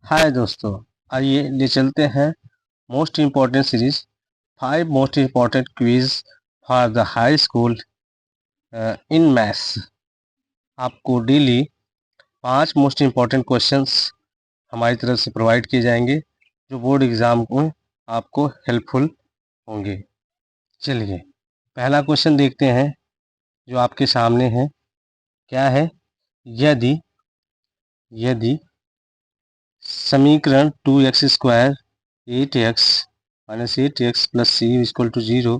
हाय दोस्तों, आइए ले चलते हैं most important series 5 most important quiz for the high school in maths. आपको डेली 5 मोस्ट इम्पॉर्टेंट क्वेश्चंस हमारी तरफ से प्रोवाइड किए जाएंगे जो बोर्ड एग्जाम में आपको हेल्पफुल होंगे। चलिए पहला क्वेश्चन देखते हैं जो आपके सामने है। क्या है? यदि यदि समीकरण 2x² 8x minus 8x plus C equal to 0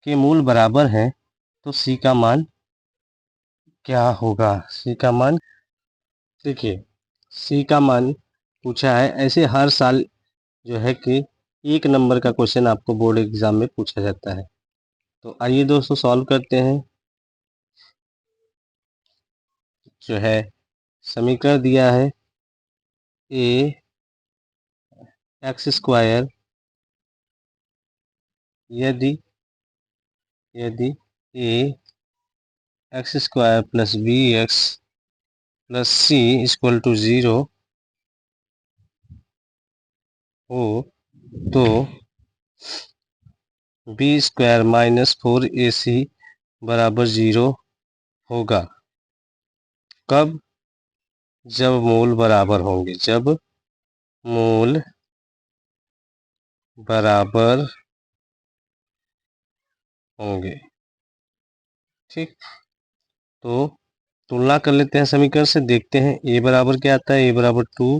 के मूल बराबर हैं तो c का मान क्या होगा? c का मान देखिए, c का मान पूछा है। ऐसे हर साल जो है कि एक नंबर का क्वेश्चन आपको बोर्ड एग्जाम में पूछा जाता है। तो आइए दोस्तों सॉल्व करते हैं। जो है समीकरण दिया है a x² यदि यदि a x² plus bx plus C equal to 0 हो तो b² माइनस 4ac बराबर 0 होगा। कब? जब मूल बराबर होंगे। जब मूल बराबर होंगे। ठीक, तो तुलना कर लेते हैं समीकरण से। देखते हैं a बराबर क्या आता है। a बराबर 2,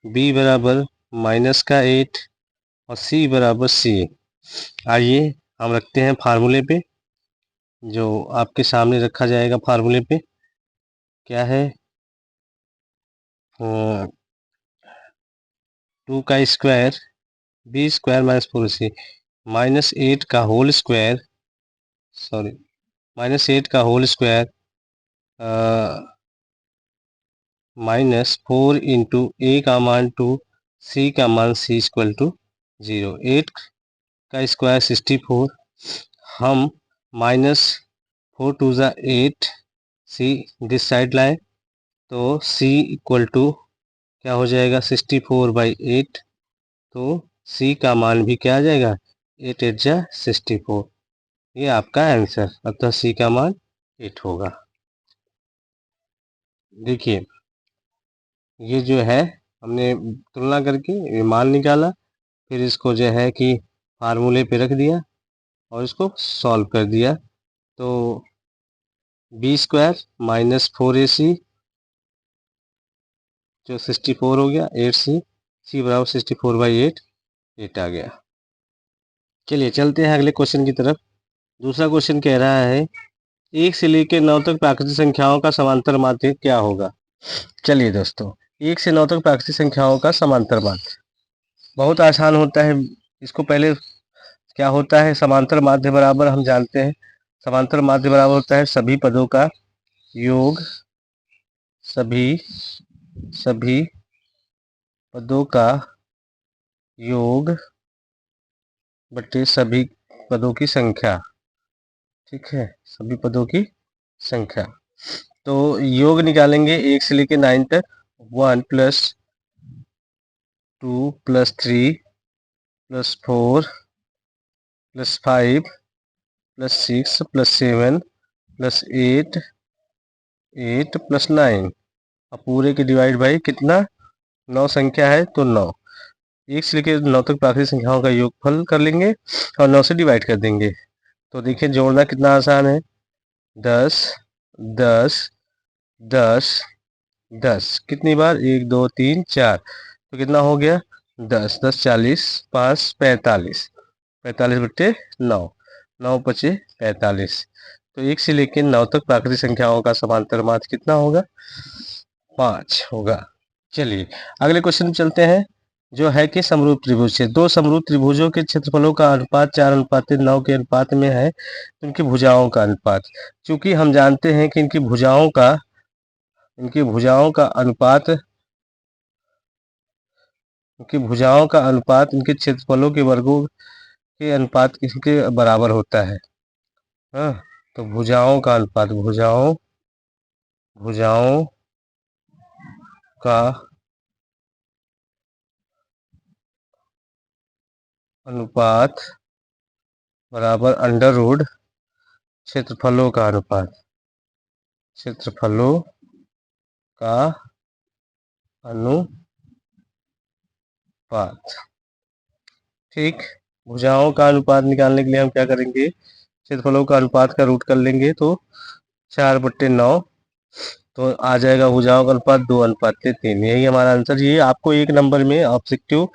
b बराबर माइनस का 8 और c बराबर c। आइए हम रखते हैं फार्मूले पे, जो आपके सामने रखा जाएगा। फार्मूले पे क्या है? 2 का square b² minus 4c minus 8 का होल स्क्वायर, सॉरी माइनस 8 का whole square minus 4 into a का मान 2, c का मान c इक्वल टू 0। 8 का स्क्वायर 64, हम माइनस 4 टू ज़ा 8 c दिस साइड लाए तो c इक्वल टू क्या हो जाएगा? 64/8। तो c का मान भी क्या आ जाएगा? 8 8 जा 64। ये आपका आंसर, अतः c का मान 8 होगा। देखिए ये जो है हमने तुलना करके ये मान निकाला, फिर इसको जो है कि फार्मूले पे रख दिया और इसको सॉल्व कर दिया। तो b² माइनस 4ac जो 64 हो गया, 8c, c बराबर 64/8, 8 आ गया। चलिए चलते हैं अगले क्वेश्चन की तरफ। दूसरा क्वेश्चन कह रहा है 1 से लेकर 9 तक प्राकृतिक संख्याओं का समांतर माध्य क्या होगा? चलिए दोस्तों, 1 से 9 तक प्राकृतिक संख्याओं का समांतर माध्य बहुत आसान होता है। इसको पहले क्या होता है? समांतर माध्य बराबर हम जानते हैं। समांतर माध्य बराबर होता है सभी पदों का योग, सभी सभी पदों का योग बटे सभी पदों की संख्या। ठीक है, सभी पदों की संख्या। तो योग निकालेंगे 1 से लेकर 9 तक। 1 plus 2 plus 3 plus 4 plus 5 plus 6 plus 7 plus 8 8 plus 9। अब पूरे के डिवाइड बाई कितना? 9 संख्या है तो 9। 1 से लेकर 9 तक प्राकृतिक संख्याओं का योगफल कर लेंगे और 9 से डिवाइड कर देंगे। तो देखिए जोड़ना कितना आसान है। 10 10 10 10 कितनी बार? 1 2 3 4, तो कितना हो गया? 10 10 40, 5 45, 45 बट्टे 9, 9 पचे 45। तो 1 से लेकर 9 तक प्राकृतिक संख्याओं का समांतर माध्य कितना होगा? 5 होगा। चलिए अगले क्वेश्चन में चलते हैं, जो है कि समरूप त्रिभुज से दो समरूप त्रिभुजों के क्षेत्रफलों का अनुपात 4:9 के अनुपात में है, तो इनकी भुजाओं का अनुपात। चूंकि हम जानते हैं कि इनकी भुजाओं का अनुपात इनके क्षेत्रफलों के वर्गों के अनुपात इसके बराबर होता है। हाँ, तो भुजाओं का अनुपात, भुजाओं का अनुपात बराबर अंडर रूट क्षेत्रफलों का अनुपात, क्षेत्रफलों का अनुपात। ठीक, भुजाओं का अनुपात निकालने के लिए हम क्या करेंगे, क्षेत्रफलों का अनुपात का रूट कर लेंगे तो 4/9, तो आ जाएगा भुजाओं का अनुपात 2:3। यही हमारा आंसर। ये आपको एक नंबर में ऑब्जेक्टिव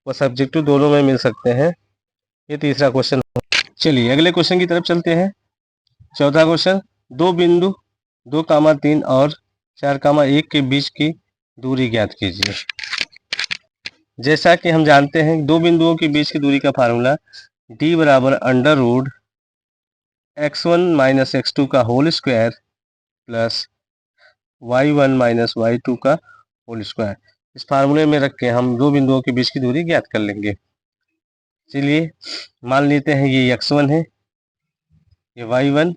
व सब्जेक्टिव दोनों में मिल सकते हैं। ये तीसरा क्वेश्चन। चलिए अगले क्वेश्चन की तरफ चलते हैं। चौथा क्वेश्चन, दो बिंदु 2,3 और 4,1 के बीच की दूरी ज्ञात कीजिए। जैसा कि हम जानते हैं दो बिंदुओं के बीच की दूरी का फार्मूला d बराबर under root x1 minus x2 का whole square plus y1 minus y2 का होल स्क्वायर। इस फार्मूले में रख के हम दो बिंदुओं के बीच की दूरी ज्ञात कर लेंगे। चलिए मान लेते हैं ये x1 है, ये y1,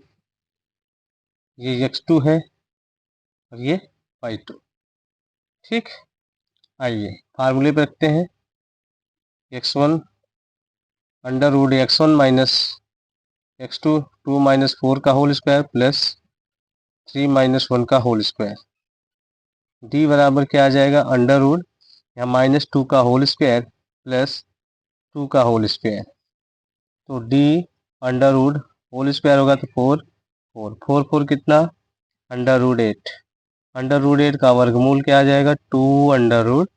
ये x2 है और ये y2। ठीक, आइए फार्मूले पे रखते हैं। x1 under root x1 minus x2 2 minus 4 का होल स्क्वायर प्लस 3 माइनस 1 का होल स्क्वायर। d बराबर क्या आ जाएगा, अंडर रूट या माइनस 2 का होल स्क्वायर प्लस 2 का होल स्क्वायर। तो d under root whole square होगा तो 4 4 4 4 कितना, अंडर रूट 8। अंडर रूट 8 का वर्गमूल क्या आ जाएगा, 2 अंडर रूट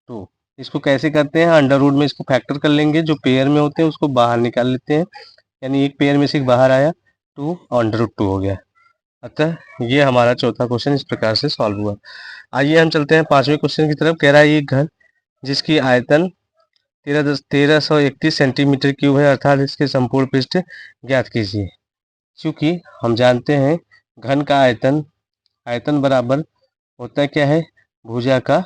2। इसको कैसे करते हैं, अंडर रूट में इसको फैक्टर कर लेंगे, जो पेयर में होते हैं उसको बाहर निकाल लेते हैं, यानी एक पेयर में से बाहर आया 2 अंडर रूट 2 हो गया। अतः ये हमारा चौथा क्वेश्चन इस प्रकार से सॉल्व हुआ। आइए हम चलते हैं पांचवें क्वेश्चन की तरफ। कह रहा है एक घर जिसकी आयतन 1331 सेंटीमीटर क्यूब है, अर्थात इसके संपूर्ण पृष्ठ ज्ञात कीजिए। क्योंकि हम जानते हैं घन का आयतन बराबर होता है क्या है, भुजा का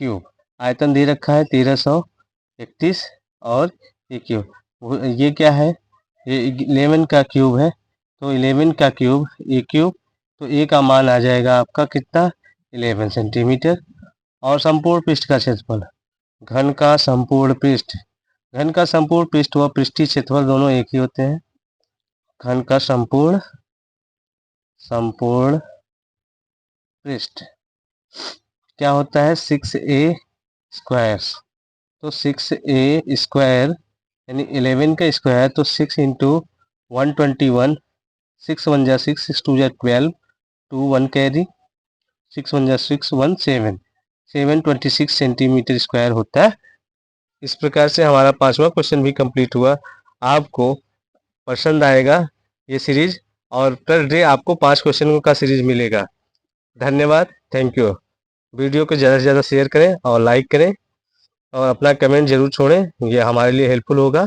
क्यूब। आयतन दे रखा है 1331 और ये क्यूब, ये क्या है, ये 11 का क्यूब है, तो 11 का क्यूब ए क्यूब, तो ए का मान आ जाएगा आपका कितना, 11 सेंटीमीटर। और संपूर्ण पृष्ठ का क्षेत्रफल, घन का संपूर्ण पृष्ठ व पृष्ठीय क्षेत्रफल दोनों एक ही होते हैं। घन का संपूर्ण पृष्ठ क्या होता है, 6a स्क्वायर। तो 6a स्क्वायर यानी 11 का स्क्वायर, तो 6 इंटू 121, 6 1 जा 6, 6 2 जा 12, 2 1 कैरी, 6 1 जा 6 1 7, 726 सेंटीमीटर स्क्वायर होता है। इस प्रकार से हमारा पांचवा क्वेश्चन भी कंप्लीट हुआ। आपको पसंद आएगा ये सीरीज, और पर डे आपको 5 क्वेश्चनों का सीरीज मिलेगा। धन्यवाद, थैंक यू। वीडियो को ज़्यादा से ज़्यादा शेयर करें और लाइक करें और अपना कमेंट जरूर छोड़ें, ये हमारे लिए हेल्पफुल होगा।